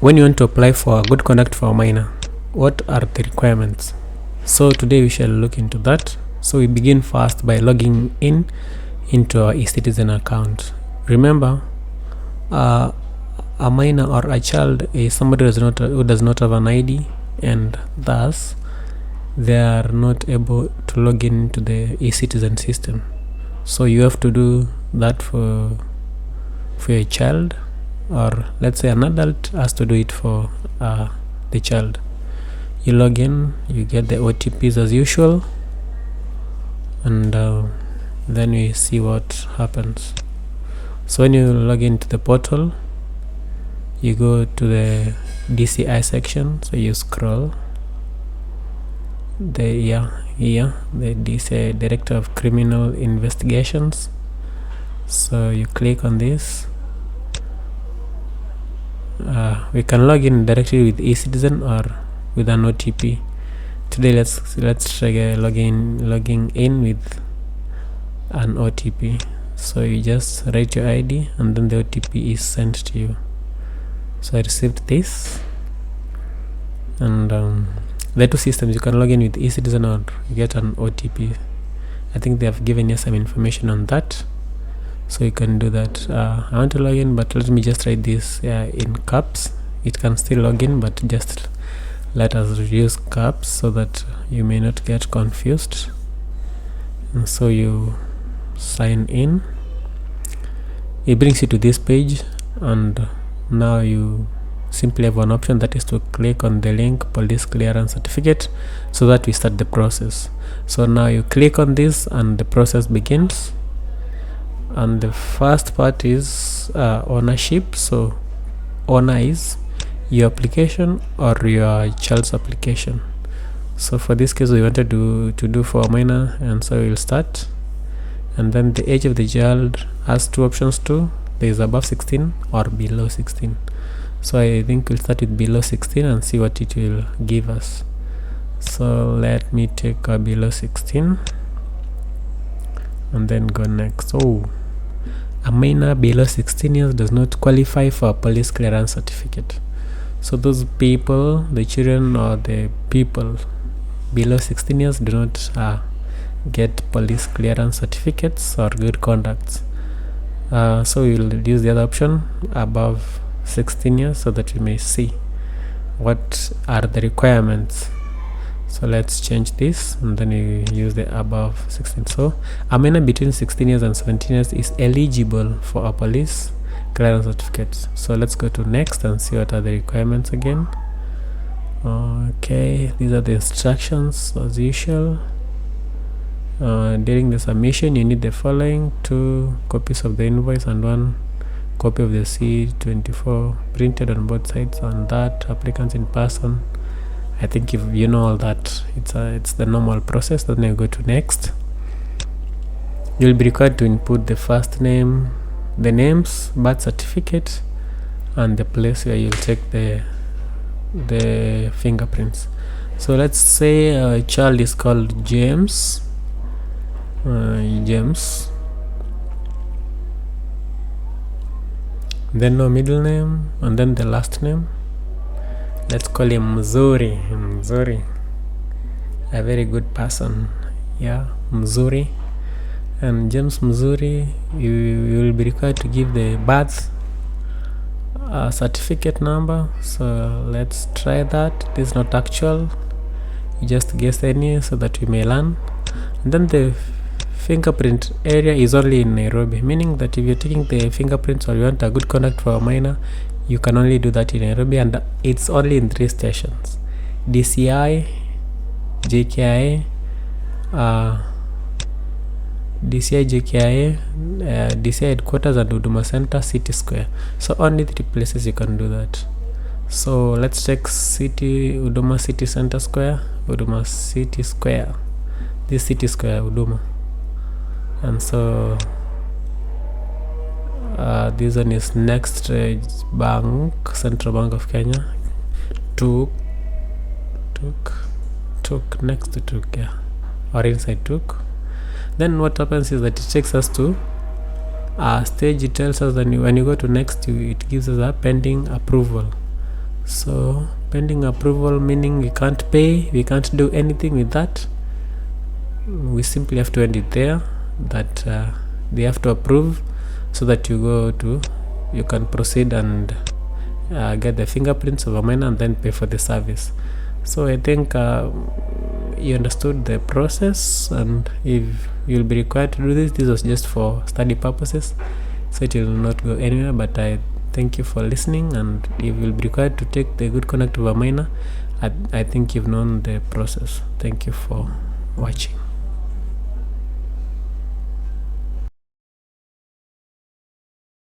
When you want to apply for good conduct for a minor, what are the requirements? So today we shall look into that. So we begin first by logging in into our eCitizen account. Remember, a minor or a child is somebody who does not have an ID, and thus they are not able to log in into the eCitizen system. So you have to do that for a child, or let's say an adult has to do it for the child. You log in, you get the OTPs as usual, and then we see what happens. So when you log into the portal, you go to the DCI section, so you scroll the DCI, Director of Criminal Investigations. So you click on this. We can log in directly with eCitizen or with an OTP. Today let's try logging in with an OTP. So you just write your ID and then the OTP is sent to you. So I received this, and the two systems, you can log in with eCitizen or you get an OTP. I think they have given you some information on that, so you can do that. I want to log in, but let me just write this in caps. It can still log in, but just let us use caps so that you may not get confused. And so you sign in. It brings you to this page, and now you simply have one option, that is to click on the link police clearance certificate, so that we start the process. So now you click on this and the process begins. And the first part is ownership. So owner is your application or your child's application. So for this case we wanted to do for a minor, and so we'll start. And then the age of the child has two options too. There is above 16 or below 16. So I think we'll start with below 16 and see what it will give us. So let me take a below 16 and then go next. A minor below 16 years does not qualify for a police clearance certificate. So those people, the children or the people below 16 years do not get police clearance certificates or good conducts. So we will use the other option, above 16 years, so that we may see what are the requirements. So let's change this, and then we use the above 16. So a minor between 16 years and 17 years is eligible for a police clearance certificate. So let's go to next and see what are the requirements again. Okay, these are the instructions as usual. During the submission you need the following: 2 copies of the invoice and 1 copy of the C24 printed on both sides, and that applicants in person. I think if you know all that, it's the normal process. Then you go to next. You'll be required to input the first name, the names, birth certificate, and the place where you'll take the fingerprints. So let's say a child is called James. Then no middle name, and then the last name. Let's call him Mzuri. A very good person. Mzuri. And James Mzuri, you will be required to give the birth certificate number. So let's try that. This is not actual, you just guess any so that we may learn. And then the fingerprint area is only in Nairobi, meaning that if you're taking the fingerprints or you want a good conduct for a minor, you can only do that in Nairobi, and it's only in 3 stations: DCI, JKIA, DCI headquarters, and Huduma Center, City Square. So only 3 places you can do that. So let's check Huduma City Center Square, Huduma City Square, this City Square Huduma. And so this one is next bank, Central Bank of Kenya. Took next to Took, or inside Took. Then what happens is that it takes us to a stage. It tells us that when you go to next, it gives us a pending approval. So pending approval meaning we can't pay, we can't do anything with that. We simply have to end it there, that they have to approve so that you can proceed and get the fingerprints of a miner and then pay for the service. So I think you understood the process, and if you'll be required to do this was just for study purposes, so it will not go anywhere. But I thank you for listening, and if you'll be required to take the good conduct of a miner, I think you've known the process. Thank you for watching.